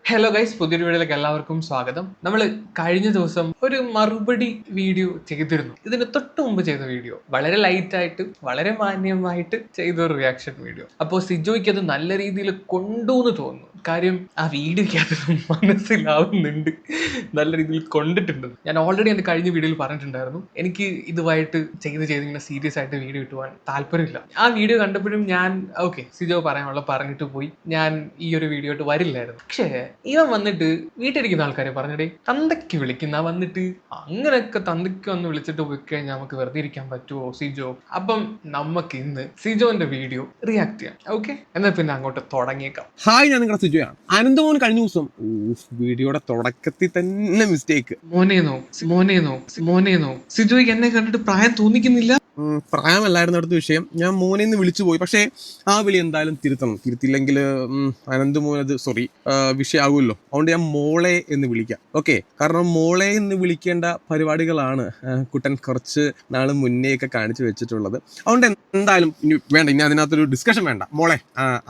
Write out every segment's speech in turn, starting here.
Hello guys, പുതിയൊരു വീഡിയോയിലേക്ക് എല്ലാവർക്കും സ്വാഗതം. നമ്മൾ കഴിഞ്ഞ ദിവസം ഒരു മറുപടി വീഡിയോ ചെയ്തിരുന്നു. ഇതിന് തൊട്ട് മുമ്പ് ചെയ്ത വീഡിയോ വളരെ ലൈറ്റ് ആയിട്ട് വളരെ മാന്യമായിട്ട് ചെയ്ത ഒരു റിയാക്ഷൻ വീഡിയോ. അപ്പോൾ സിജോയ്ക്ക് അത് നല്ല രീതിയിൽ കൊണ്ടുവന്ന് തോന്നുന്നു. കാര്യം ആ വീഡിയോയ്ക്ക് അത് മനസ്സിലാവുന്നുണ്ട്, നല്ല രീതിയിൽ കൊണ്ടിട്ടുണ്ട്. ഞാൻ ഓൾറെഡി എൻ്റെ കഴിഞ്ഞ വീഡിയോയിൽ പറഞ്ഞിട്ടുണ്ടായിരുന്നു, എനിക്ക് ഇതുമായിട്ട് ഇങ്ങനെ സീരിയസ് ആയിട്ട് വീഡിയോ ഇട്ടുവാൻ താല്പര്യമില്ല. ആ വീഡിയോ കണ്ടപ്പോഴും ഞാൻ ഓക്കെ സിജോ പറയാനുള്ള പറഞ്ഞിട്ട് പോയി, ഞാൻ ഈ ഒരു വീഡിയോ ആയിട്ട് വരില്ലായിരുന്നു. പക്ഷേ ഇവൻ വന്നിട്ട് വീട്ടിലിരിക്കുന്ന ആൾക്കാരെ പറഞ്ഞിട്ടേ തന്തയ്ക്ക് വിളിക്കുന്ന വന്നിട്ട് അങ്ങനെയൊക്കെ തന്തയ്ക്ക് വന്ന് വിളിച്ചിട്ട് പോയി കഴിഞ്ഞാൽ നമുക്ക് വെറുതെ ഇരിക്കാൻ പറ്റുമോ സിജോ? അപ്പം നമുക്ക് ഇന്ന് സിജോന്റെ വീഡിയോ റിയാക്ട് ചെയ്യാം. ഓക്കെ, എന്നാൽ പിന്നെ അങ്ങോട്ട് തുടങ്ങിയേക്കാം. ഹായ്, ഞാൻ നിങ്ങളുടെ സിജോയാണ്. അനന്തമോൻ കഴിഞ്ഞ ദിവസം വീഡിയോയുടെ തുടക്കത്തിൽ തന്നെ മിസ്റ്റേക്ക്. മോനേനോ സിജോയ്ക്ക് എന്നെ കണ്ടിട്ട് പ്രായം തോന്നിക്കുന്നില്ല. പ്രായമല്ലായിരുന്നു അടുത്ത വിഷയം. ഞാൻ മോനെന്ന് വിളിച്ചു പോയി, പക്ഷേ ആ വിളി എന്തായാലും തിരുത്തില്ലെങ്കിൽ അനന്തമോനത് വിഷയമാകുമല്ലോ. അതുകൊണ്ട് ഞാൻ മോളെ എന്ന് വിളിക്കാം. ഓക്കെ, കാരണം മോളെ എന്ന് വിളിക്കേണ്ട പരിപാടികളാണ് കുട്ടൻ കുറച്ച് നാൾ മുന്നേ ഒക്കെ കാണിച്ചു വെച്ചിട്ടുള്ളത്. അതുകൊണ്ട് എന്തായാലും ഇനി അതിനകത്തൊരു ഡിസ്കഷൻ വേണ്ട.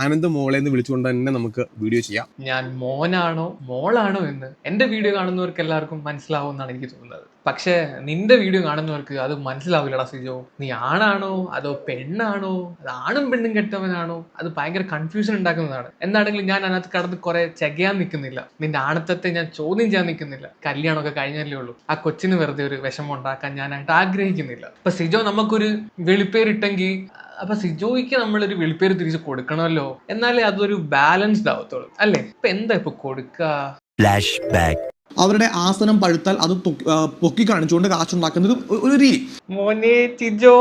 അനന്ത് മോളെ എന്ന് വിളിച്ചുകൊണ്ട് തന്നെ നമുക്ക് വീഡിയോ ചെയ്യാം. ഞാൻ മോനാണോ മോളാണോ എന്ന് എന്റെ വീഡിയോ കാണുന്നവർക്ക് എല്ലാവർക്കും മനസ്സിലാവും എന്നാണ് എനിക്ക് തോന്നുന്നത്. പക്ഷേ നിന്റെ വീഡിയോ കാണുന്നവർക്ക് അത് മനസ്സിലാവില്ലടാ സിജോ. നീ ആണാണോ അതോ പെണ്ണാണോ, അത് ആണും പെണ്ണും കെട്ടവനാണോ, അത് ഭയങ്കര കൺഫ്യൂഷൻ ഉണ്ടാക്കുന്നതാണ്. എന്താണെങ്കിലും ഞാൻ അതിനകത്ത് കടന്ന് കുറെ ചെകയാൻ നിൽക്കുന്നില്ല. നിന്റെ ആണത്തത്തെ ഞാൻ ചോദ്യം ചെയ്യാൻ നിൽക്കുന്നില്ല. കല്യാണമൊക്കെ കഴിഞ്ഞല്ലേ ഉള്ളൂ. ആ കൊച്ചിന് വെറുതെ ഒരു വിഷമം ഉണ്ടാക്കാൻ ഞാനായിട്ട് ആഗ്രഹിക്കുന്നില്ല. ഇപ്പൊ സിജോ നമുക്കൊരു വെളിപ്പേരിട്ടെങ്കിൽ അപ്പൊ സിജോയ്ക്ക് നമ്മളൊരു വെളിപ്പേര് തിരിച്ച് കൊടുക്കണമല്ലോ, എന്നാലേ അതൊരു ബാലൻസ്ഡ് ആവത്തുള്ളൂ അല്ലേ? ഇപ്പൊ എന്താ ഇപ്പൊ കൊടുക്കുക? Flash back. അവരുടെ ആസനം പഴുത്താൽ അത് പൊക്കി കാണിച്ചുകൊണ്ട് കാശുണ്ടാക്കുന്നത് ഒരു രീതി. മോനെ സിജോ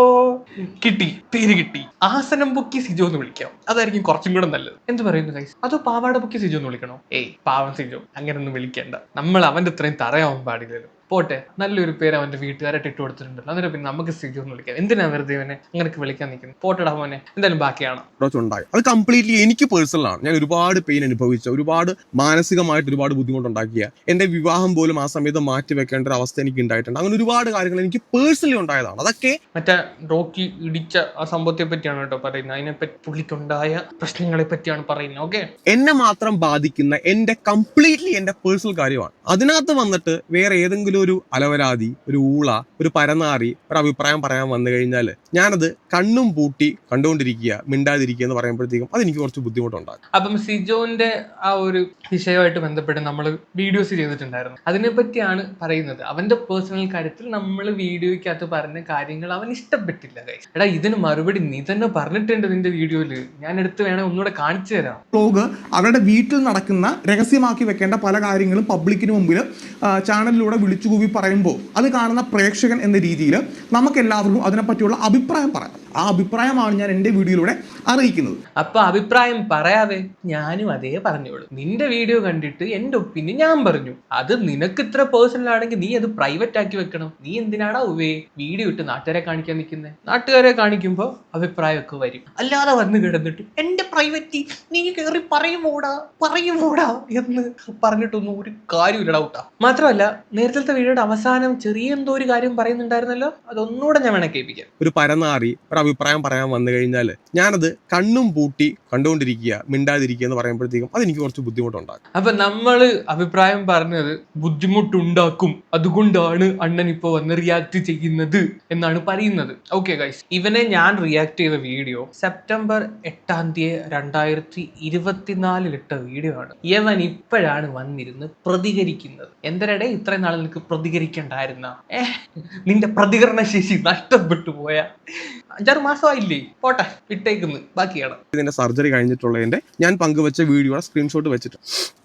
കിട്ടി, പേര് കിട്ടി. ആസനം പൊക്കി സിജോ എന്ന് വിളിക്കാം, അതായിരിക്കും കുറച്ചും കൂടെ നല്ലത്. എന്ത് പറയുന്നു ഗൈസ്? അതോ പാവാട പൊക്കി സിജോ എന്ന് വിളിക്കണോ? ഏയ് പാവം സിജോ, അങ്ങനൊന്നും വിളിക്കേണ്ട. നമ്മൾ അവന്റെ അത്രയും തറയാവാൻ പാടില്ലല്ലോ. പോട്ടെ, നല്ലൊരു പേര് അവന്റെ വീട്ടുകാരായിട്ട് ഇട്ട് കൊടുത്തിട്ടുണ്ടല്ലോ, അന്നേരം പിന്നെ നമുക്ക് സിജോ എന്ന് വിളിക്കാം. എന്തിനാ വെറുതെ അവനെ അങ്ങനെയൊക്കെ വിളിക്കാൻ നിൽക്കുന്നത്? പോട്ടെടാ മോനെ, എന്തായാലും ബാക്കിയാണ്. അത് കംപ്ലീറ്റ്ലി എനിക്ക് പേഴ്സണൽ ആണ്. ഞാൻ ഒരുപാട് പെയിൻ അനുഭവിച്ച, ഒരുപാട് മാനസികമായിട്ട് ഒരുപാട് ബുദ്ധിമുട്ടുണ്ടാക്കിയ, എന്റെ വിവാഹം പോലും ആ സമയത്ത് മാറ്റി വെക്കേണ്ട ഒരു അവസ്ഥ എനിക്ക് ഉണ്ടായിട്ടുണ്ട്. അങ്ങനെ ഒരുപാട് കാര്യങ്ങൾ എനിക്ക് പേഴ്സണലി ഉണ്ടായതാണ്. അതൊക്കെ മറ്റേ റോക്കി ഇടിച്ച ആ സംഭവത്തെ പറ്റിയാണ് കേട്ടോ പറയുന്നത്. അതിനെപ്പറ്റി പുള്ളിക്കുണ്ടായ പ്രശ്നങ്ങളെ പറ്റിയാണ് പറയുന്നത്. ഓക്കെ, എന്നെ മാത്രം ബാധിക്കുന്ന എന്റെ കംപ്ലീറ്റ്ലി എന്റെ പേഴ്സണൽ കാര്യമാണ്. അതിനകത്ത് വന്നിട്ട് വേറെ ഏതെങ്കിലും ഒരു അലവരാതി, ഒരു ഊള, ഒരു പരനാറി ഒരു അഭിപ്രായം പറയാൻ വന്നു കഴിഞ്ഞാൽ ഞാനത് കണ്ണും പൂട്ടി കണ്ടുകൊണ്ടിരിക്കുക, മിണ്ടാതിരിക്കുക എന്ന് പറയുമ്പോഴത്തേക്കും അതെനിക്ക് കുറച്ച് ബുദ്ധിമുട്ടുണ്ടാകും. അപ്പം സിജോന്റെ ആ ഒരു വിഷയമായിട്ട് ബന്ധപ്പെട്ട് നമ്മൾ വീഡിയോസ് ചെയ്തിട്ടുണ്ടായിരുന്നു. അതിനെപ്പറ്റിയാണ് പറയുന്നത്. അവന്റെ പേഴ്സണൽ കാര്യത്തിൽ നമ്മൾ വീഡിയോയ്ക്കകത്ത് പറഞ്ഞ കാര്യങ്ങൾ അവൻ ഇഷ്ടപ്പെട്ടില്ല. ഗൈസ്, എടാ ഇതിന് മറുപടി നീ തന്നെ പറഞ്ഞിട്ടുണ്ട് നിന്റെ വീഡിയോയില്. ഞാൻ എടുത്ത് വേണേ ഒന്നുകൂടെ കാണിച്ചു തരാം. വ്ലോഗ് അവരുടെ വീട്ടിൽ നടക്കുന്ന രഹസ്യമാക്കി വെക്കേണ്ട പല കാര്യങ്ങളും പബ്ലിക്കിന് മുമ്പിൽ ചാനലിലൂടെ വിളിച്ചുകൂവി പറയുമ്പോൾ അത് കാണുന്ന പ്രേക്ഷകൻ എന്ന രീതിയിൽ നമുക്ക് എല്ലാവർക്കും അതിനെപ്പറ്റിയുള്ള അഭിപ്രായം പറയാം. ആ അഭിപ്രായമാണ് ഞാൻ എൻ്റെ വീഡിയോയിലൂടെ അറിയിക്കുന്നത്. അപ്പൊ അഭിപ്രായം പറയാതെ ഞാനും അതേ പറഞ്ഞോളൂ. നിന്റെ വീഡിയോ കണ്ടിട്ട് എന്റെ ഒപ്പീനിയൻ ഞാൻ പറഞ്ഞു. അത് നിനക്ക് ഇത്ര പേഴ്സണൽ ആണെങ്കിൽ നീ അത് പ്രൈവറ്റ് ആക്കി വെക്കണം. നീ എന്തിനാടാ വീഡിയോ ഇട്ട് നാട്ടുകാരെ കാണിക്കാൻ നിൽക്കുന്നത്? നാട്ടുകാരെ കാണിക്കുമ്പോൾ അഭിപ്രായമൊക്കെ വരും. അല്ലാതെ വന്ന് കിടന്നിട്ട് എന്റെ പ്രൈവറ്റ് നീ കയറി പറയുമോടാ എന്ന് പറഞ്ഞിട്ടൊന്നും ഒരു കാര്യമില്ലടാ ഊട്ടാ. മാത്രമല്ല, നേരത്തെ വീഡിയോയുടെ അവസാനം ചെറിയ എന്തോ ഒരു കാര്യം പറയുന്നുണ്ടായിരുന്നല്ലോ, അതൊന്നുകൂടെ ഞാൻ വേണേ കേൾപ്പിക്കാം. ഒരു പരനാറി ഒരു അഭിപ്രായം പറയാൻ വന്നു കഴിഞ്ഞാൽ ഞാനത് കണ്ണും പൂട്ടി കണ്ടുകൊണ്ടിരിക്കുക, മിണ്ടാതിരിക്കുക എന്ന് പറയുമ്പോഴത്തേക്കും അതെനിക്ക് കുറച്ച് ബുദ്ധിമുട്ടുണ്ടാകും. അപ്പൊ നമ്മള് അഭിപ്രായം പറഞ്ഞത് ബുദ്ധിമുട്ടുണ്ടാക്കും, അതുകൊണ്ടാണ് അണ്ണൻ ഇപ്പൊ വന്ന് റിയാക്ട് ചെയ്യുന്നത് എന്നാണ് പറയുന്നത്. ഓക്കെ ഗൈസ്, ഇവനെ ഞാൻ റിയാക്ട് ചെയ്ത വീഡിയോ സെപ്റ്റംബർ 8 2024 ഇട്ട വീഡിയോ ആണ്. ഇവൻ ഇപ്പോഴാണ് വന്നിരുന്ന് പ്രതികരിക്കുന്നത്. എന്തരടെ ഇത്രയും നാൾ നിനക്ക് പ്രതികരിക്കണ്ടായിരുന്ന? നിന്റെ പ്രതികരണ ശേഷി നഷ്ടപ്പെട്ടു പോയ 5-6 മാസമായില്ലേ? പോട്ടെ, വിട്ടേക്കുന്നു, ബാക്കിയാണ്. ഇതിന്റെ സർജറി കഴിഞ്ഞിട്ടുള്ളതിന്റെ ഞാൻ പങ്കുവെച്ച വീഡിയോയുടെ സ്ക്രീൻഷോട്ട് വെച്ചിട്ട്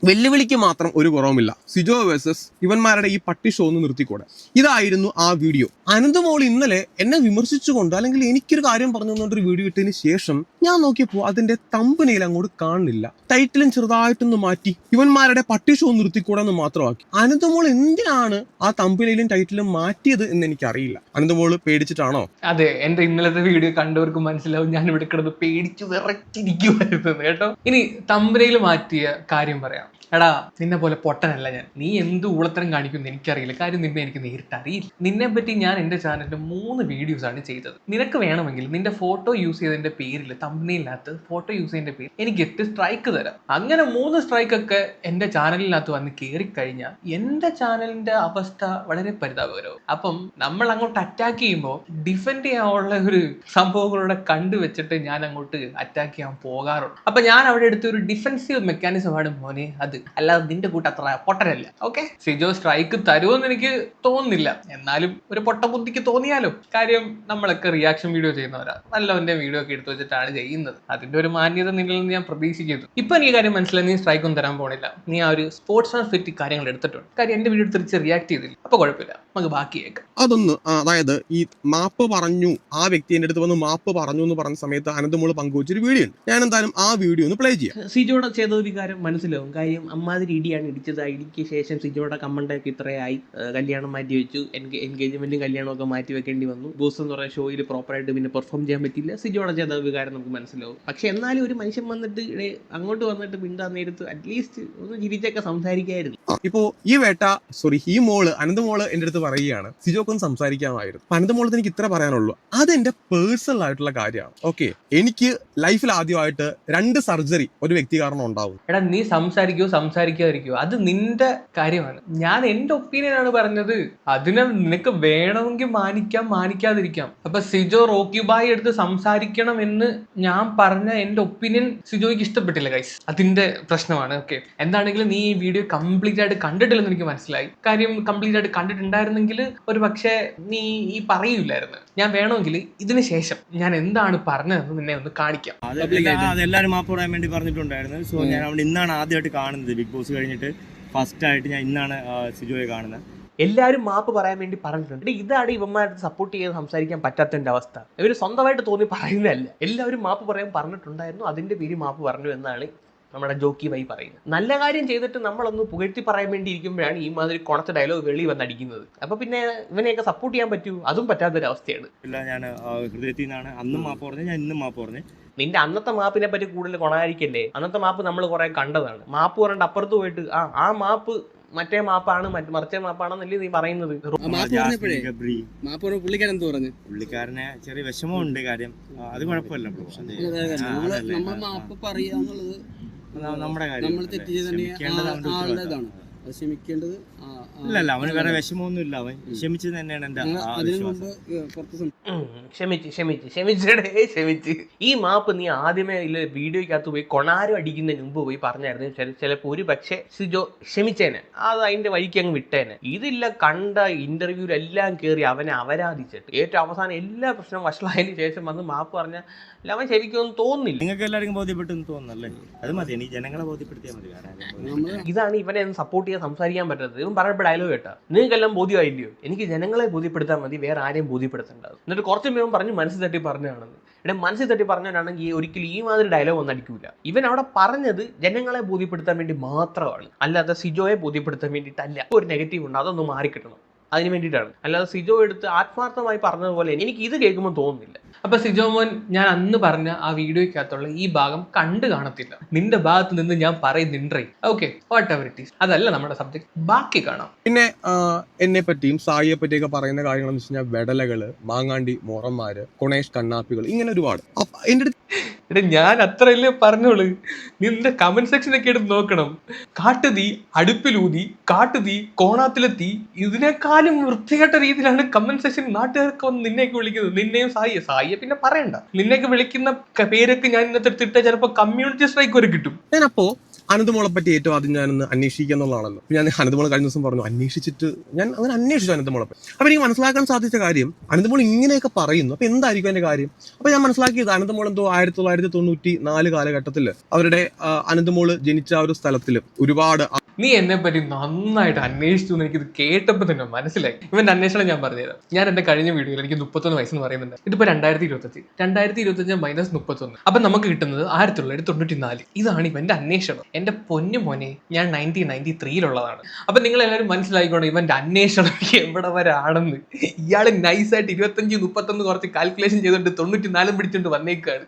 വെല്ലുവിളിക്ക് മാത്രം ഒരു കുറവുമില്ല. സിജോ വേഴ്സസ് ഇവന്മാരുടെ ഈ പട്ടി ഷോ ഒന്ന് നിർത്തിക്കൂടെ? ഇതായിരുന്നു ആ വീഡിയോ. അനന്തമോൾ ഇന്നലെ എന്നെ വിമർശിച്ചുകൊണ്ട്, അല്ലെങ്കിൽ എനിക്കൊരു കാര്യം പറഞ്ഞു തന്നൊരു വീഡിയോ ഇട്ടതിന് ശേഷം ഞാൻ നോക്കിയപ്പോൾ അതിന്റെ തമ്പനയിൽ അങ്ങോട്ട് കാണുന്നില്ല. ടൈറ്റിലും ചെറുതായിട്ടൊന്ന് മാറ്റി ഇവന്മാരുടെ പട്ടി ഷോ നിർത്തിക്കൂടെ എന്ന് മാത്രമാക്കി. അനന്തമോൾ എന്തിനാണ് ആ തമ്പനയിലും ടൈറ്റിലും മാറ്റിയത് എന്ന് എനിക്കറിയില്ല. അനന്തമോൾ പേടിച്ചിട്ടാണോ? അതെ, എന്റെ ഇന്നലത്തെ വീഡിയോ കണ്ടവർക്ക് മനസ്സിലാവും ഞാൻ ഇവിടെ കിടന്ന് പേടിച്ചു വിറച്ചിരിക്കുമായിരുന്നു കേട്ടോ. ഇനി തമ്പനയിൽ മാറ്റിയ കാര്യം പറയാം. എടാ നിന്നെ പോലെ പൊട്ടനല്ല ഞാൻ. നീ എന്ത് ഊളത്തരം കാണിക്കുമെന്ന് എനിക്കറിയില്ല. കാര്യം നിന്നെ എനിക്ക് നേരിട്ട് അറിയില്ല. നിന്നെ പറ്റി ഞാൻ എൻ്റെ ചാനലിൽ 3 വീഡിയോസാണ് ചെയ്തത്. നിനക്ക് വേണമെങ്കിൽ നിന്റെ ഫോട്ടോ യൂസ് ചെയ്തതിന്റെ പേരിൽ തമ്പനെയിനകത്ത് ഫോട്ടോ യൂസ് ചെയ്തതിന്റെ പേരിൽ എനിക്ക് 8 സ്ട്രൈക്ക് തരാം. അങ്ങനെ 3 സ്ട്രൈക്കൊക്കെ എൻ്റെ ചാനലിനകത്ത് വന്ന് കയറിക്കഴിഞ്ഞാൽ എൻ്റെ ചാനലിന്റെ അവസ്ഥ വളരെ പരിതാപകരവും. അപ്പം നമ്മൾ അങ്ങോട്ട് അറ്റാക്ക് ചെയ്യുമ്പോൾ ഡിഫെൻഡ് ചെയ്യാനുള്ള ഒരു സംഭവങ്ങളൂടെ കണ്ടുവച്ചിട്ട് ഞാൻ അങ്ങോട്ട് അറ്റാക്ക് ചെയ്യാൻ പോകാറുണ്ട്. അപ്പൊ ഞാൻ അവിടെ എടുത്ത ഒരു ഡിഫെൻസീവ് മെക്കാനിസമാണ് മോനെ അത്, അല്ലാതെ നിന്റെ കൂട്ട് അത്ര പൊട്ടനല്ല. ഓക്കെ, സിജോ സ്ട്രൈക്ക് തരുമെന്ന് എനിക്ക് തോന്നുന്നില്ല, എന്നാലും ഒരു പൊട്ട ബുദ്ധിക്ക് തോന്നിയാലോ. കാര്യം നമ്മളൊക്കെ റിയാക്ഷൻ വീഡിയോ ചെയ്യുന്നവരാ, നല്ലവന്റെ വീഡിയോ ഒക്കെ എടുത്തു വെച്ചിട്ടാണ് ചെയ്യുന്നത്. അതിന്റെ ഒരു മാന്യത നിന്നിൽ നിന്ന് ഞാൻ പ്രതീക്ഷിക്കുന്നു. ഇപ്പൊ എനിക്ക് കാര്യം മനസ്സിലായി, നീ സ്ട്രൈക്കൊന്നും തരാൻ പോണില്ല. നീ ആ ഒരു സ്പോർട്സ് ഫിറ്റ് കാര്യങ്ങൾ എടുത്തിട്ടുണ്ട്. കാര്യം എന്റെ വീഡിയോ തിരിച്ച് റിയാക്ട് ചെയ്തില്ല, അപ്പൊ കുഴപ്പമില്ല, നമുക്ക് ബാക്കി കേൾക്കാം. അതൊന്ന് അതായത് ഈ മാപ്പ് പറഞ്ഞു, ആ വ്യക്തി എന്റെ അടുത്ത് വന്ന് മാപ്പ് പറഞ്ഞു എന്ന് പറഞ്ഞ സമയത്ത് അനന്തമോള് പങ്കുവച്ചൊരു വീഡിയോ ഉണ്ട്. ഞാൻ എന്തായാലും ആ വീഡിയോ ഒന്ന് പ്ലേ ചെയ്യാം. സിജോടെ ചെയ്ത ഒരു കാര്യം മനസ്സിലാവും. കാര്യം അമ്മാതിരി ഇടിയാണ് ഇടിച്ചത്. ഇടിക്ക് ശേഷം സിജോയുടെ കമന്റൊക്കെ ഇത്രയായി, കല്യാണം മാറ്റി വെച്ചു, എൻഗേജ്മെന്റും കല്യാണം ഒക്കെ മാറ്റി വെക്കേണ്ടി വന്നു, ബൂസ് എന്ന് പറയുന്ന ഷോയിൽ പ്രോപ്പറായിട്ട് പിന്നെ പെർഫോം ചെയ്യാൻ പറ്റില്ല. സിജോടെ ചെയ്ത വികാരം നമുക്ക് മനസ്സിലാവും. പക്ഷെ എന്നാലും ഒരു മനുഷ്യൻ വന്നിട്ട് അങ്ങോട്ട് വന്നിട്ട് മിണ്ടാൻ നേരത്ത് അറ്റ്ലീസ്റ്റ് ഒന്ന് ചിരിച്ചൊക്കെ സംസാരിക്കായിരുന്നു. ഇപ്പോ ഈ മോള് അനന്തമോള് എന്റെ അടുത്ത് പറയുകയാണ്, സിജോക്കൊന്ന് സംസാരിക്കാമായിരുന്നു. അനന്തമോളത്ത് എനിക്ക് ഇത്ര പറയാനുള്ളൂ, അതെന്റെ പേഴ്സണൽ ആയിട്ടുള്ള കാര്യമാണ്. ഓക്കെ, എനിക്ക് ലൈഫിൽ ആദ്യമായിട്ട് 2 സർജറി ഒരു വ്യക്തി കാരണം ഉണ്ടാവും. എടാ നീ സംസാരിക്കാതിരിക്കോ അത് നിന്റെ കാര്യമാണ്. ഞാൻ എന്റെ ഒപ്പീനിയൻ ആണ് പറഞ്ഞത്. അതിനെ നിനക്ക് വേണമെങ്കിൽ മാനിക്കാതിരിക്കാം. അപ്പൊ സിജോ റോക്കി ബായ് എടുത്ത് സംസാരിക്കണം എന്ന് ഞാൻ പറഞ്ഞ എന്റെ ഒപ്പീനിയൻ സിജോയ്ക്ക് ഇഷ്ടപ്പെട്ടില്ല ഗൈസ്, അതിന്റെ പ്രശ്നമാണ്. ഓക്കെ, എന്താണെങ്കിലും നീ ഈ വീഡിയോ കംപ്ലീറ്റ് ആയിട്ട് കണ്ടിട്ടില്ലെന്ന് എനിക്ക് മനസ്സിലായി. കാര്യം കംപ്ലീറ്റ് ആയിട്ട് കണ്ടിട്ടുണ്ടായിരുന്നെങ്കിൽ ഒരു പക്ഷേ നീ ഈ പറയൂലായിരുന്നു. ഞാൻ വേണമെങ്കിൽ ഇതിന് ശേഷം ഞാൻ എന്താണ് പറഞ്ഞതെന്ന് നിന്നെ ഒന്ന് കാണിക്കാം. അതെല്ലാവരും മാപ്പ് പറയാൻ വേണ്ടി പറഞ്ഞിട്ടുണ്ടായിരുന്നു. സോ ഞാൻ അവിടെ ഇന്നാണ് ആദ്യമായിട്ട് കാണുന്നത്. ബിഗ് ബോസ് കഴിഞ്ഞിട്ട് ഫസ്റ്റ് ആയിട്ട് ഞാൻ ഇന്നാണ് സിജോയെ കാണുന്നത്. എല്ലാവരും മാപ്പ് പറയാൻ വേണ്ടി പറഞ്ഞിട്ടുണ്ട്. ഇതാണ് ഇവന്മാരുടെ സപ്പോർട്ട് ചെയ്ത് സംസാരിക്കാൻ പറ്റാത്തതിന്റെ അവസ്ഥ. ഇവർ സ്വന്തമായിട്ട് തോന്നി പറയുന്നതല്ല. എല്ലാവരും മാപ്പ് പറയാൻ പറഞ്ഞിട്ടുണ്ടായിരുന്നു, അതിന്റെ പേര് മാപ്പ് പറഞ്ഞു എന്നാണ് നമ്മുടെ ജോക്കി വൈ പറയുന്നത്. നല്ല കാര്യം ചെയ്തിട്ട് നമ്മളൊന്ന് പുകഴ്ത്തി പറയാൻ വേണ്ടി ഇരിക്കുമ്പോഴാണ് ഈ മാതിരി കൊണത്തെ ഡയലോഗ് വെളി വന്നടിക്കുന്നത്. അപ്പൊ പിന്നെ ഇവനെയൊക്കെ സപ്പോർട്ട് ചെയ്യാൻ പറ്റൂ, അതും പറ്റാത്തൊരവസ്ഥയാണ്. ഇല്ല, ഞാൻ ഹൃദയത്തിൽ നിന്നാണ് അന്നും മാപ്പ് പറഞ്ഞത്, ഞാൻ ഇന്നും മാപ്പ് പറഞ്ഞു. നിന്റെ അന്നത്തെ മാപ്പിനെ പറ്റി കൂടുതൽ കൊണായിരിക്കല്ലേ. അന്നത്തെ മാപ്പ് നമ്മൾ കുറെ കണ്ടതാണ്. മാപ്പ് പറഞ്ഞിട്ട് അപ്പുറത്ത് പോയിട്ട് ആ മാപ്പ് മറ്റേ മാപ്പാണ് മറിച്ചേ മാപ്പാണെന്നല്ലേ നീ പറയുന്നത്. പുള്ളിക്കാരനെ ചെറിയ വിഷമമുണ്ട്. കാര്യം അത് കുഴപ്പമില്ല, നമ്മുടെ കാര്യം ഇല്ലല്ല, അവന് വേറെ വിഷമമൊന്നും ഇല്ല. അവൻ ക്ഷമിച്ചത് തന്നെയാണ് എന്റെ ക്ഷമിച്ച്. ഈ മാപ്പ് നീ ആദ്യമേ വീഡിയോക്കകത്ത് പോയി കൊണാരം അടിക്കുന്നതിന് മുമ്പ് പോയി പറഞ്ഞായിരുന്നു, ചിലപ്പോൾ ഒരു പക്ഷേ സിജോ ക്ഷമിച്ചേനെ, അത് അതിന്റെ വഴിക്ക് അങ്ങ് വിട്ടേനെ. ഇതില്ല, കണ്ട ഇന്റർവ്യൂലെല്ലാം കയറി അവനെ അപരാധിച്ചിട്ട് ഏറ്റവും അവസാനം എല്ലാ പ്രശ്നവും വഷളായതിനു ശേഷം വന്ന് മാപ്പ് പറഞ്ഞാൽ അവൻ ക്ഷമിക്കുമെന്ന് തോന്നുന്നില്ല. നിങ്ങൾക്ക് എല്ലാവർക്കും ബോധ്യപ്പെട്ടെന്ന് തോന്നുന്നല്ലേ? അത് മതി, എനിക്ക് ജനങ്ങളെ ബോധ്യപ്പെടുത്തിയാൽ മതി. ഇതാണ് ഇവനെ സപ്പോർട്ട് ചെയ്യാൻ സംസാരിക്കാൻ പറ്റുന്നത്. ഇവൻ പറഞ്ഞപ്പോൾ ഡയലോഗ് കേട്ടാ, നിങ്ങൾക്കെല്ലാം ബോധ്യമായില്ലയോ? എനിക്ക് ജനങ്ങളെ ബോധ്യപ്പെടുത്താൻ മതി, വേറെ ആരെയും ബോധ്യപ്പെടുത്തേണ്ടത്. എന്നിട്ട് കുറച്ച് മുമ്പ് പറഞ്ഞു മനസ്സിൽ തട്ടി പറഞ്ഞതാണെന്ന്. ഇവിടെ മനസ്സിൽ തട്ടി പറഞ്ഞവനാണെങ്കിൽ ഒരിക്കലും ഈ മാതിരി ഡയലോഗ് ഒന്നും അടിക്കൂല. ഇവൻ അവിടെ പറഞ്ഞത് ജനങ്ങളെ ബോധ്യപ്പെടുത്താൻ വേണ്ടി മാത്രമാണ്, അല്ലാതെ സിജോയെ ബോധ്യപ്പെടുത്താൻ വേണ്ടിയിട്ടല്ല. ഒരു നെഗറ്റീവ് ഉണ്ട്, അതൊന്ന് മാറിക്കിട്ടണം, അതിന് വേണ്ടിയിട്ടാണ്. അല്ലാതെ സിജോ എടുത്ത് ആത്മാർത്ഥമായി പറഞ്ഞതുപോലെ എനിക്ക് ഇത് കേൾക്കുമ്പോൾ തോന്നുന്നില്ല. അപ്പൊ സിജോ മോൻ, ഞാൻ അന്ന് പറഞ്ഞ ആ വീഡിയോക്കകത്തുള്ള ഈ ഭാഗം കണ്ടു കാണത്തില്ല. നിന്റെ ഭാഗത്ത് നിന്ന് ഞാൻ പറയുന്നുണ്ടേ. Okay, whatever it is, അതല്ല നമ്മുടെ സബ്ജക്ട്. ബാക്കി കാണാം. പിന്നെ എന്നെ പറ്റിയും സായിയെ പറ്റിയൊക്കെ പറയുന്ന കാര്യങ്ങളെന്ന് വെച്ച് കഴിഞ്ഞാൽ വെടലകള്, മാങ്ങാണ്ടി മോറന്മാര്, കൊണേഷ് കണ്ണാപ്പികൾ, ഇങ്ങനെ ഒരുപാട്. എന്റെ അടുത്ത് ഞാൻ അത്രയല്ലേ പറഞ്ഞോളൂ. നിന്റെ കമന്റ് സെക്ഷൻ ഒക്കെ എടുത്ത് നോക്കണം. കാട്ടുതീ അടുപ്പിലൂതി, കാട്ടുതീ കോണാത്തിലെത്തി, ഇതിനേക്കാളും വൃത്തികെട്ട രീതിയിലാണ് കമന്റ് സെക്ഷൻ നാട്ടുകാർക്ക് വന്ന് നിന്നെയൊക്കെ വിളിക്കുന്നത്. നിന്നെയും സായിയെ പിന്നെ പറയണ്ട. നിന്നെയൊക്കെ വിളിക്കുന്ന പേരൊക്കെ ഞാൻ ഇന്നത്തെ എടുത്തിട്ട ചിലപ്പോൾ കമ്മ്യൂണിറ്റി സ്ട്രൈക്ക് വരെ കിട്ടും. ഞാനപ്പോ അനന്തമോളെ പറ്റി ഏറ്റവും ആദ്യം ഞാനൊന്ന് അന്വേഷിക്കുക എന്നുള്ളതാണല്ലോ. ഞാൻ അനന്തമോളെ കഴിഞ്ഞ ദിവസം പറഞ്ഞു, അന്വേഷിച്ചിട്ട് ഞാൻ അങ്ങനെ അന്വേഷിച്ചു അനന്തമോളെ പറ്റി. അപ്പൊ എനിക്ക് മനസ്സിലാക്കാൻ സാധിച്ച കാര്യം, അനന്തമോൾ ഇങ്ങനെയൊക്കെ പറയുന്നു, അപ്പൊ എന്തായിരിക്കും അതിന്റെ കാര്യം? അപ്പൊ ഞാൻ മനസ്സിലാക്കിയത്, അനന്തമോൾ എന്തോ 1994 കാലഘട്ടത്തിൽ അവരുടെ അനന്തമോള് ജനിച്ച ആ ഒരു സ്ഥലത്തിൽ ഒരുപാട് നീ എന്നെ പറ്റി നന്നായിട്ട് അന്വേഷിച്ചു എന്ന് എനിക്കിത് കേട്ടപ്പോൾ തന്നെ മനസ്സിലായി. ഇവന്റെ അന്വേഷണം ഞാൻ പറഞ്ഞുതരാം. ഞാൻ എന്റെ കഴിഞ്ഞ വീഡിയോയിൽ എനിക്ക് 31 വയസ്സെന്ന് പറയുന്നുണ്ട്. ഇതിപ്പോ 2025 മൈനസ് 31, അപ്പൊ നമുക്ക് കിട്ടുന്നത് 1994. ഇതാണ് ഇവന്റെ അന്വേഷണം. എന്റെ പൊന്നു മോനെ, ഞാൻ 1993-ലുള്ളതാണ്. അപ്പൊ നിങ്ങൾ എല്ലാവരും മനസ്സിലായിക്കോണം ഇവന്റെ അന്വേഷണം എവിടെ വരെ ആണെന്ന്. ഇയാള് നൈസായിട്ട് 25, 31 കുറച്ച് കാൽക്കുലേഷൻ ചെയ്തിട്ട് 94 പിടിച്ചോണ്ട് വന്നേക്കാണ്.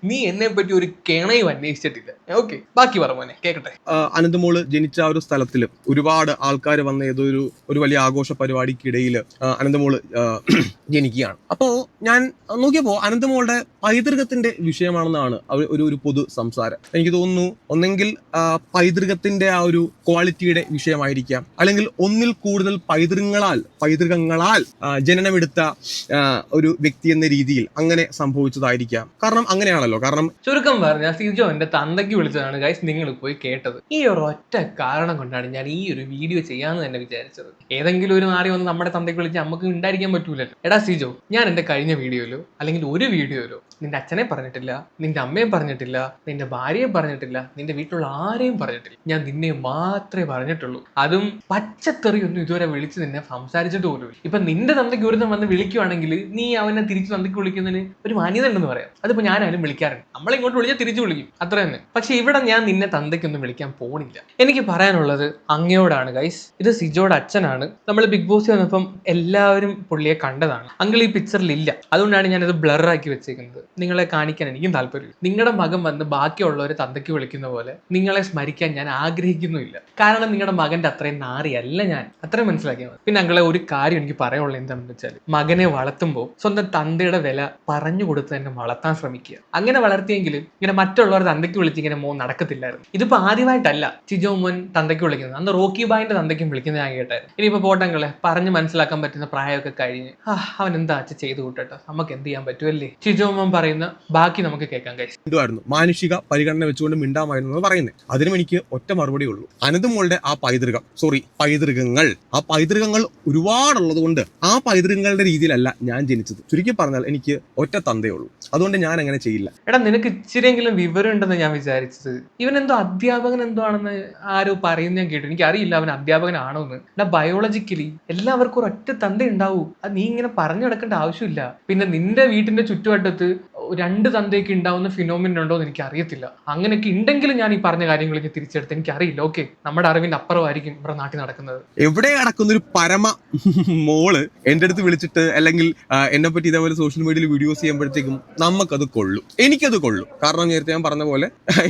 നീ എന്നെ പറ്റി ഒരു കിണയും അന്വേഷിച്ചിട്ടില്ല. ഓക്കെ, ബാക്കി പറ മോനെ, കേക്കട്ടെ. അനന്തമോള് ജനിച്ച ആ ഒരു സ്ഥലത്തിൽ ഒരുപാട് ആൾക്കാർ വന്ന ഏതോ ഒരു വലിയ ആഘോഷ പരിപാടിക്കിടയിൽ അനന്തമോള് ജനിക്കുകയാണ്. അപ്പോ ഞാൻ നോക്കിയപ്പോ അനന്തമോളുടെ പൈതൃകത്തിന്റെ വിഷയമാണെന്നാണ് ഒരു പൊതു സംസാരം. എനിക്ക് തോന്നുന്നു ഒന്നെങ്കിൽ പൈതൃകത്തിന്റെ ആ ഒരു ക്വാളിറ്റിയുടെ വിഷയമായിരിക്കാം, അല്ലെങ്കിൽ ഒന്നിൽ കൂടുതൽ പൈതൃകങ്ങളാൽ ജനനമെടുത്ത ഒരു വ്യക്തി എന്ന രീതിയിൽ അങ്ങനെ സംഭവിച്ചതായിരിക്കാം. കാരണം അങ്ങനെയാണല്ലോ. കാരണം ചുരുക്കം പറഞ്ഞാൽ സിജോ എന്റെ തന്തയ്ക്ക് വിളിച്ചതാണ് ഗൈസ്, നിങ്ങൾ പോയി കേട്ടത്. ഈ ഒരു ഒറ്റ കാരണം കൊണ്ടാണ് ഞാൻ ഈ ഒരു വീഡിയോ ചെയ്യാന്ന് തന്നെ വിചാരിച്ചത്. ഏതെങ്കിലും ഒരു നാറി വന്ന് നമ്മുടെ തന്തയ്ക്ക് വിളിച്ച് നമുക്ക് ഉണ്ടായിരിക്കാൻ പറ്റൂലല്ലോ. എടാ സിജോ, ഞാൻ എന്റെ കഴിഞ്ഞ വീഡിയോയിലോ അല്ലെങ്കിൽ ഒരു വീഡിയോയിലോ നിന്റെ അച്ഛനെ പറഞ്ഞിട്ടില്ല, നിന്റെ അമ്മയെ പറഞ്ഞിട്ടില്ല, നിന്റെ ഭാര്യയെ പറഞ്ഞിട്ടില്ല, നിന്റെ വീട്ടിലുള്ള ആരെയും പറഞ്ഞിട്ടില്ല. ഞാൻ നിന്നെ മാത്രമേ പറഞ്ഞിട്ടുള്ളൂ. അതും പച്ചത്തെറിയൊന്നും ഇതുവരെ വിളിച്ച് നിന്നെ സംസാരിച്ചിട്ട് പോലും. ഇപ്പൊ നിന്റെ തന്തയ്ക്ക് ഒരുത്തം വന്ന് വിളിക്കുവാണെങ്കിൽ നീ അവനെ തിരിച്ച് തന്തയ്ക്ക് വിളിക്കുന്നതിന് ഒരു മാന്യത ഉണ്ടെന്ന് പറയാം. അതിപ്പോ ഞാനാരും വിളിക്കാറുണ്ട്. നമ്മളിങ്ങോട്ട് വിളിച്ചാൽ തിരിച്ചു വിളിക്കും, അത്ര തന്നെ. പക്ഷെ ഇവിടെ ഞാൻ നിന്നെ തന്തയ്ക്കൊന്നും വിളിക്കാൻ പോണില്ല. എനിക്ക് പറയാനുള്ളത് അങ്ങയോടാണ് ഗൈസ്. ഇത് സിജോയുടെ അച്ഛനാണ്. നമ്മൾ ബിഗ് ബോസ് വന്നപ്പം എല്ലാവരും പുള്ളിയെ കണ്ടതാണ്. അങ്കിൾ ഈ പിക്ചറിൽ ഇല്ല, അതുകൊണ്ടാണ് ഞാനത് ബ്ലറാക്കി വെച്ചേക്കുന്നത്. നിങ്ങളെ കാണിക്കാൻ എനിക്കും താല്പര്യമില്ല. നിങ്ങളുടെ മകൻ വന്ന് ബാക്കിയുള്ളവർ തന്തയ്ക്ക് വിളിക്കുന്ന പോലെ നിങ്ങളെ സ്മരിക്കാൻ ഞാൻ ആഗ്രഹിക്കുന്നുമില്ല. കാരണം നിങ്ങളുടെ മകന്റെ അത്രയും നാറിയല്ല ഞാൻ. അത്രയും മനസ്സിലാക്കിയാൽ മതി. പിന്നെ അങ്ങളെ ഒരു കാര്യം എനിക്ക് പറയാനുള്ളത് എന്താണെന്ന് വെച്ചാൽ, മകനെ വളർത്തുമ്പോൾ സ്വന്തം തന്തയുടെ വില പറഞ്ഞു കൊടുത്ത് തന്നെ വളർത്താൻ ശ്രമിക്കുക. അങ്ങനെ വളർത്തിയെങ്കിൽ ഇങ്ങനെ മറ്റുള്ളവർ തന്തയ്ക്ക് വിളിച്ച് ഇങ്ങനെ മോൻ നടക്കത്തില്ലായിരുന്നു. ഇതിപ്പോ ആദ്യമായിട്ടല്ല സിജോ മോൻ തന്തയ്ക്ക് വിളിക്കുന്നത്. അന്ന് റോക്കി ബായിന്റെ തന്തയ്ക്കും വിളിക്കുന്നത് ഞാൻ കേട്ടായിരുന്നു. ഇനിയിപ്പോ പോട്ടങ്ങളെ പറഞ്ഞ് മനസ്സിലാക്കാൻ പറ്റുന്ന പ്രായമൊക്കെ കഴിഞ്ഞ് അവൻ എന്താ അച്ഛൻ ചെയ്തു കൂട്ടട്ടോ, നമുക്ക് എന്ത് ചെയ്യാൻ പറ്റുമല്ലേ. സിജോ മോൻ പറയുന്ന ബാക്കി നമുക്ക് കേൾക്കാൻ കഴിയും. എന്തുവായിരുന്നു മാനുഷിക പരിഗണന വെച്ചുകൊണ്ട് മിണ്ടാമായിരുന്നു പറയുന്നത്. അതിനും എനിക്ക് ഒറ്റ മറുപടി ഉള്ളൂ. അനന്തമോളുടെ ആ പൈതൃകങ്ങൾ ഒരുപാടുള്ളത് കൊണ്ട് ആ പൈതൃകങ്ങളുടെ രീതിയിലല്ല ഞാൻ ജനിച്ചത്. ചുരുക്കി പറഞ്ഞാൽ എനിക്ക് ഒറ്റ തന്തേ ഉള്ളൂ. അതുകൊണ്ട് ഞാൻ അങ്ങനെ ചെയ്യില്ല. എടാ, നിനക്ക് ഇച്ചിരിയെങ്കിലും വിവരം ഉണ്ടെന്ന് ഞാൻ വിചാരിച്ചത്. ഇവനെന്തോ അധ്യാപകൻ എന്തോ ആണെന്ന് ആരോ പറയുന്ന ഞാൻ കേട്ടു. എനിക്ക് അറിയില്ല അവൻ അധ്യാപകനാണോ എന്ന്. എടാ, ബയോളജിക്കലി എല്ലാവർക്കും ഒരു ഒറ്റ തന്ത ഉണ്ടാവൂ. അത് നീ ഇങ്ങനെ പറഞ്ഞു നടക്കേണ്ട ആവശ്യമില്ല. പിന്നെ നിന്റെ വീട്ടിന്റെ ചുറ്റുവട്ടത്ത് 2 തന്തയൊക്കെ ഉണ്ടാവുന്ന ഫിനോമിനൻ ഉണ്ടോ എന്ന് എനിക്ക് അറിയത്തില്ല. അങ്ങനെയൊക്കെ ഉണ്ടെങ്കിലും ഞാൻ ഈ പറഞ്ഞ കാര്യങ്ങളൊക്കെ തിരിച്ചെടുത്ത് എനിക്കറിയില്ല. ഓക്കെ, നമ്മുടെ അറിവിന്റെ അപ്പുറമായിരിക്കും ഇവിടെ നാട്ടിൽ നടക്കുന്നത്. എവിടെ നടക്കുന്ന ഒരു പരമ മോള് എൻ്റെ അടുത്ത് വിളിച്ചിട്ട് അല്ലെങ്കിൽ എന്നെ പറ്റി ഇതേപോലെ സോഷ്യൽ മീഡിയയിൽ വീഡിയോസ് ചെയ്യുമ്പോഴത്തേക്കും എനിക്കത് കൊള്ളും. കാരണം നേരത്തെ ഞാൻ പറഞ്ഞ പോലെ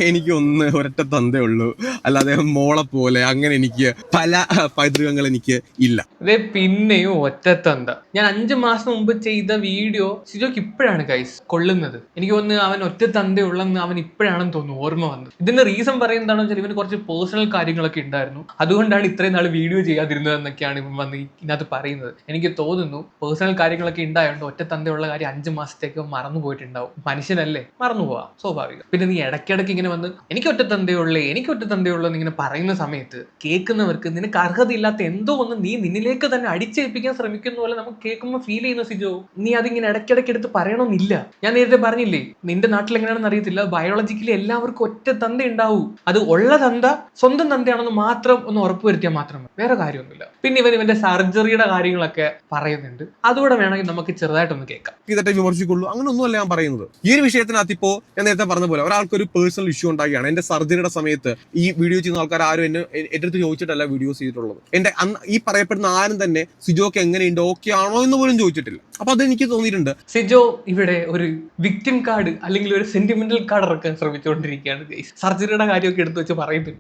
എനിക്ക് ഒരൊറ്റ തന്തേ ഉള്ളൂ, അല്ലാതെ മോളെ പോലെ അങ്ങനെ എനിക്ക് പല പൈതൃകങ്ങൾ എനിക്ക് ഇല്ല. അതെ, പിന്നെയും ഒറ്റത്തന്ത. ഞാൻ 5 മാസം മുമ്പ് ചെയ്ത വീഡിയോ സിജോക്ക് ഇപ്പോഴാണ് ഗൈസ് കൊള്ളുന്നത്. എനിക്ക് തോന്നുന്നു അവൻ ഒറ്റ തന്തയുള്ളെന്ന് അവൻ ഇപ്പോഴാണെന്ന് തോന്നുന്നു ഓർമ്മ വന്നത്. ഇതിന്റെ റീസൺ പറയുന്നതാണെന്ന് വെച്ചാൽ ഇവന് കുറച്ച് പേഴ്സണൽ കാര്യങ്ങളൊക്കെ ഉണ്ടായിരുന്നു. അതുകൊണ്ടാണ് ഇത്രയും നാൾ വീഡിയോ ചെയ്യാതിരുന്നത് എന്നൊക്കെയാണ് ഇവൻ വന്ന് ഇതിനകത്ത് പറയുന്നത്. എനിക്ക് തോന്നുന്നു പേഴ്സണൽ കാര്യങ്ങളൊക്കെ ഉണ്ടായതുകൊണ്ട് ഒറ്റ തന്തയുള്ള കാര്യം 5 മാസത്തേക്ക് മറന്നു പോയിട്ടുണ്ടാവും. മനുഷ്യനല്ലേ, മറന്നു പോവാം, സ്വാഭാവികം. പിന്നെ നീ ഇടയ്ക്കിടയ്ക്ക് ഇങ്ങനെ വന്ന് എനിക്ക് ഒറ്റ തന്തയുള്ളൂ എന്ന് ഇങ്ങനെ പറയുന്ന സമയത്ത് കേൾക്കുന്നവർക്ക് നിനക്ക് അർഹതയില്ലാത്ത എന്തോ ഒന്ന് നീ നിന്നിലേക്ക് തന്നെ അടിച്ചേൽപ്പിക്കാൻ ശ്രമിക്കുന്ന പോലെ നമുക്ക് കേൾക്കുമ്പോൾ ഫീൽ ചെയ്യുന്ന സിജോ. നീ അതിങ്ങനെ ഇടയ്ക്കിടയ്ക്ക് എടുത്ത് പറയണമെന്നില്ല. ഞാൻ നേരത്തെ പറഞ്ഞില്ലേ, നിന്റെ നാട്ടിൽ എങ്ങനെയാണെന്ന് അറിയത്തില്ല, ബയോളജിക്കലി എല്ലാവർക്കും ഒറ്റ തന്ത ഉണ്ടാവൂ. അത് ഉള്ള തന്ത സ്വന്തം തന്തയാണെന്ന് മാത്രം ഒന്ന് ഉറപ്പുവരുത്തിയാൽ മാത്രം മതി, വേറെ കാര്യമൊന്നുമില്ല. പിന്നെ ഇവന്റെ സർജറിയുടെ കാര്യങ്ങളൊക്കെ പറയുന്നുണ്ട്. അതുകൂടെ വേണമെങ്കിൽ നമുക്ക് ചെറുതായിട്ടൊന്ന് കേൾക്കാം. ഇതൊക്കെ വിമർശിക്കുള്ളൂ, അങ്ങനെ ഒന്നുമല്ല ഞാൻ പറയുന്നത്. ഈ ഒരു വിഷയത്തിനകത്ത് ഇപ്പോൾ ഞാൻ നേരത്തെ പറഞ്ഞ പോലെ ഒരാൾക്കൊരു പേഴ്സണൽ ഇഷ്യൂ ഉണ്ടാകുകയാണ്. എന്റെ സർജറിയുടെ സമയത്ത് ഈ വീഡിയോ ചെയ്യുന്ന ആൾക്കാർ ആരും എൻ്റെ അടുത്ത് ചോദിച്ചിട്ടല്ല വീഡിയോ ചെയ്തിട്ടുള്ളത്. എന്റെ ഈ പറയപ്പെടുന്ന ആരും തന്നെ സിജോക്ക് എങ്ങനെയുണ്ട്, ഓക്കെ ആണോ എന്ന് പോലും ചോദിച്ചിട്ടില്ല. അപ്പൊ അതെനിക്ക് തോന്നിയിട്ടുണ്ട് സിജോ ഇവിടെ ഒരു വിക്ടിം കാർഡ് അല്ലെങ്കിൽ ഒരു സെന്റിമെന്റൽ കാർഡ് ഇറക്കാൻ ശ്രമിച്ചുകൊണ്ടിരിക്കുകയാണ്. സർജറിയുടെ കാര്യമൊക്കെ എടുത്തു വെച്ച് പറയുന്നത്.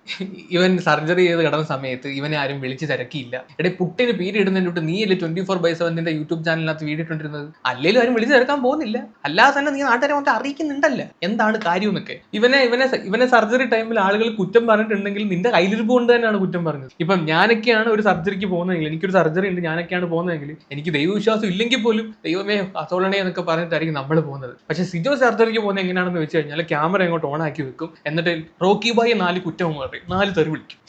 ഇവൻ സർജറി ചെയ്ത് കിടന്ന സമയത്ത് ഇവനെ ആരും വിളിച്ച് തിരക്കിയില്ല. എടേ, പുട്ടിന് പീരീഡ് ഇടുന്നതിനോട്ട് നീയല്ലേ 24/7 നിന്റെ യൂട്യൂബ് ചാനലിനകത്ത് വീഡിയോ ഇട്ടിരുന്നത്. അല്ലെങ്കിലും ആരും വിളിച്ച് തിരക്കാൻ പോകുന്നില്ല. അല്ലാതെ തന്നെ നീ നാട്ടുകാരെ മൊത്തം അറിയിക്കുന്നുണ്ടല്ല എന്താണ് കാര്യം എന്നൊക്കെ. ഇവനെ സർജറി ടൈമിൽ ആളുകൾ കുറ്റം പറഞ്ഞിട്ടുണ്ടെങ്കിൽ നിന്റെ കയ്യിലിരിപ്പ് കൊണ്ട് തന്നെയാണ് കുറ്റം പറഞ്ഞത്. ഇപ്പം ഞാനൊക്കെയാണ് ഒരു സർജറിക്ക് പോകുന്നതെങ്കിൽ, എനിക്കൊരു സർജറി ഉണ്ട്, ഞാനൊക്കെയാണ് പോകുന്നതെങ്കിൽ എനിക്ക് ദൈവവിശ്വാസം ഇല്ലെങ്കിൽ പോലും ദൈവമേ അസോളണേ എന്നൊക്കെ പറഞ്ഞിട്ടായിരിക്കും നമ്മൾ പോകുന്നത്. പക്ഷെ സിജോ സർജറിക്ക് പോകുന്നത് എങ്ങനെയാണെന്ന് വെച്ച് കഴിഞ്ഞാൽ ക്യാമറ അങ്ങോട്ട് ഓൺ ആക്കി വെക്കും, എന്നിട്ട് റോക്കി ബായി 4 കുറ്റവും പറയും, 4 തെറി വിളിക്കും.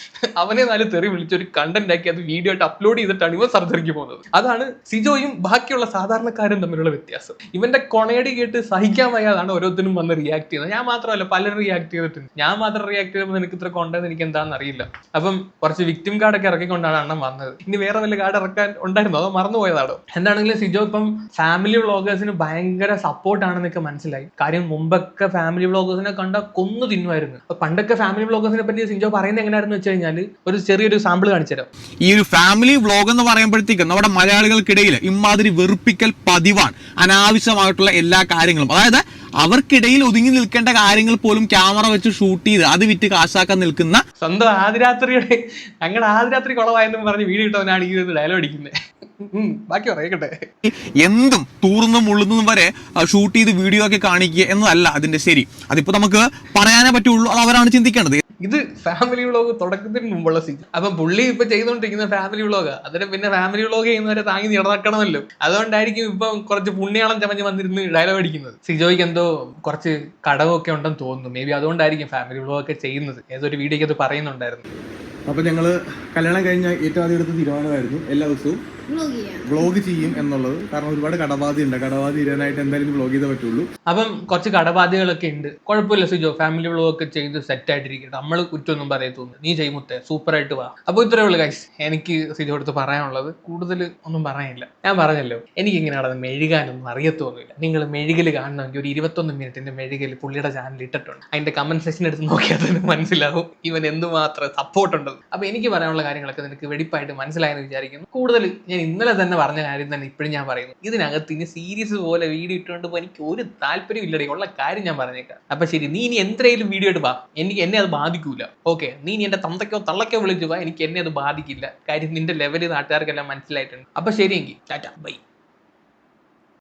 അവനെ 4 തെറി വിളിച്ച് ഒരു കണ്ടന്റ് ആക്കി അത് വീഡിയോ ആയിട്ട് അപ്ലോഡ് ചെയ്തിട്ടാണ് ഇവൻ സർജറിക്ക് പോകുന്നത്. അതാണ് സിജോയും ബാക്കിയുള്ള സാധാരണക്കാരും തമ്മിലുള്ള വ്യത്യാസം. ഇവന്റെ കൊണയടി കേട്ട് സഹിക്കാൻ വയ്യാതാണ് ഓരോരുത്തരും വന്ന് റിയാക്ട് ചെയ്യുന്നത്. ഞാൻ മാത്രമല്ല, പലരും റിയാക്ട് ചെയ്തിട്ടുണ്ട്. ഞാൻ മാത്രം റിയാക്ട് ചെയ്യുമ്പോൾ എനിക്ക് ഇത്ര കൊണ്ടെന്ന് എനിക്ക് എന്താണെന്ന് അറിയില്ല. അപ്പം കുറച്ച് വിക്ടിം കാർഡൊക്കെ ഇറക്കിക്കൊണ്ടാണ് അണ്ണൻ വന്നത്. ഇനി വേറെ വല്ല കാർഡ് ഇറക്കാൻ ഉണ്ടായിരുന്നോ, അതോ മറന്നുപോയതാണോ? എന്താണെങ്കിലും സിജോ ഇപ്പം ഫാമിലി വ്ളോഗേഴ്സിന് ഭയങ്കര സപ്പോർട്ടാണെന്നൊക്കെ മനസ്സിലായി. കാര്യം മുമ്പൊക്കെ ഫാമിലി വ്ളോഗേഴ്സിനെ കണ്ട കൊന്നു തിന്നുമായിരുന്നു. അപ്പൊ പണ്ടൊക്കെ ഫാമിലി വ്ളോഗേഴ്സിനെ പറ്റി സിജോ പറയുന്നത് എങ്ങനെയായിരുന്നു വെച്ച് കഴിഞ്ഞാൽ, ഒരു ചെറിയൊരു സാമ്പിൾ കാണിച്ചു തരാം. ഈ ഒരു ഫാമിലി വ്ളോഗ് എന്ന് പറയുമ്പോഴത്തേക്കും നമ്മുടെ മലയാളികൾക്കിടയിൽ ഇമാതിരി വെറുപ്പിക്കൽ പതിവാണ്. അനാവശ്യമായിട്ടുള്ള എല്ലാ കാര്യങ്ങളും, അതായത് അവർക്കിടയിൽ ഒതുങ്ങി നിൽക്കേണ്ട കാര്യങ്ങൾ പോലും ക്യാമറ വെച്ച് ഷൂട്ട് ചെയ്ത് അത് വിറ്റ് കാശാക്കാൻ നിൽക്കുന്ന സ്വന്തം ആദിരാത്രിയുടെ ഞങ്ങളുടെ ആദിരാത്രി കുളവായെന്ന് പറഞ്ഞ് വീഡിയോ ഇട്ടവനാണ് ഈ ഡയലോഗ് അടിക്കുന്നത്. ബാക്കി പറയട്ടെ. എന്തും തൂർന്നും ഉള്ളുന്നതും വരെ ഷൂട്ട് ചെയ്ത് വീഡിയോ ഒക്കെ കാണിക്കുക എന്നതല്ല അതിന്റെ ശരി. അതിപ്പോ നമുക്ക് പറയാനേ പറ്റുള്ളൂ, അത് അവരാണ് ചിന്തിക്കേണ്ടത്. ഇത് ഫാമിലി വ്ളോഗ് തുടക്കത്തിന് മുമ്പുള്ള സീൻ. അപ്പം പുള്ളി ഇപ്പൊ ചെയ്തുകൊണ്ടിരിക്കുന്ന ഫാമിലി വ്ളോഗാ. അതിന് പിന്നെ ഫാമിലി വ്ളോഗ് ചെയ്യുന്നവരെ താങ്ങി നടക്കണമല്ലോ. അതുകൊണ്ടായിരിക്കും ഇപ്പം കുറച്ച് പുണ്യാളം ചമഞ്ഞ് വന്നിരുന്ന് ഡയലോഗ് അടിക്കുന്നത്. സിജോയ്ക്ക് എന്തോ കുറച്ച് കടവൊക്കെ ഉണ്ടെന്ന് തോന്നുന്നു. മേ ബി അതുകൊണ്ടായിരിക്കും ഫാമിലി വ്ളോഗ് ഒക്കെ ചെയ്യുന്നത്. ഏതൊരു വീഡിയോക്ക് അത് പറയുന്നുണ്ടായിരുന്നു. അപ്പോൾ ഞങ്ങൾ കല്യാണം കഴിഞ്ഞ ഏറ്റവും ആദ്യം എടുത്ത തീരുമാനമായിരുന്നു എല്ലാ ദിവസവും വ്ളോഗ് ചെയ്യും എന്നുള്ളത്. കാരണം ഒരുപാട് കടബാധ ഉണ്ട്. കടബാധ തീരാനായിട്ട് എന്തായാലും വ്ളോഗ് ചെയ്തേ പറ്റുള്ളൂ. അപ്പം കുറച്ച് കടബാധകളൊക്കെ ഉണ്ട്. കുഴപ്പമില്ല സിജോ, ഫാമിലി വ്ളോഗ് ഒക്കെ ചെയ്ത് സെറ്റ് ആയിട്ടിരിക്കട്ടെ. നമ്മൾ കുറ്റമൊന്നും പറയത്തൊന്നും. നീ ചെയ്യുമുത്തേ, സൂപ്പർ ആയിട്ട് വാ. അപ്പോൾ ഇത്രയേ ഉള്ളൂ ഗൈസ് എനിക്ക് സിജോ അടുത്ത് പറയാനുള്ളത്. കൂടുതൽ ഒന്നും പറയാനില്ല. ഞാൻ പറഞ്ഞല്ലോ, എനിക്ക് ഇങ്ങനെ നടന്ന് മെഴുകാനൊന്നും അറിയത്തൊന്നുമില്ല. നിങ്ങൾ മെഴുകൽ കാണണമെങ്കിൽ ഒരു 21 മിനിറ്റിന്റെ മെഴുകൽ പുള്ളിയുടെ ചാനൽ ഇട്ടിട്ടുണ്ട്. അതിന്റെ കമന്റ് സെക്ഷൻ എടുത്ത് നോക്കിയാൽ തന്നെ മനസ്സിലാവും ഇവൻ എന്തുമാത്രം സപ്പോർട്ട് ഉണ്ട്. അപ്പൊ എനിക്ക് പറയാനുള്ള കാര്യങ്ങളൊക്കെ നിനക്ക് വെടിപ്പായിട്ട് മനസ്സിലായെന്ന് വിചാരിക്കുന്നു. കൂടുതൽ ഞാൻ ഇന്നലെ തന്നെ പറഞ്ഞ കാര്യം തന്നെ ഇപ്പോഴും ഞാൻ പറയുന്നു. ഇതിനകത്ത് ഇനി സീരീസ് പോലെ വീഡിയോ ഇട്ടുകൊണ്ട് പോയി എനിക്ക് ഒരു താല്പര്യം ഇല്ലടേ. ഉള്ള കാര്യം ഞാൻ പറഞ്ഞേക്കാം. അപ്പൊ ശരി, നീ ഇനി എന്തെങ്കിലും വീഡിയോ ഇട്ട് വാ, എന്നെ അത് ബാധിക്കൂല. ഓക്കെ, നീ ഇനി എന്റെ തന്തയ്ക്കോ തള്ളക്കോ വിളിച്ചു വാ, എന്നെ അത് ബാധിക്കില്ല. കാര്യം നിന്റെ ലെവല് നാട്ടുകാർക്കെല്ലാം മനസ്സിലായിട്ടുണ്ട്. അപ്പൊ ശരിയെങ്കിൽ ടാറ്റ ബൈ.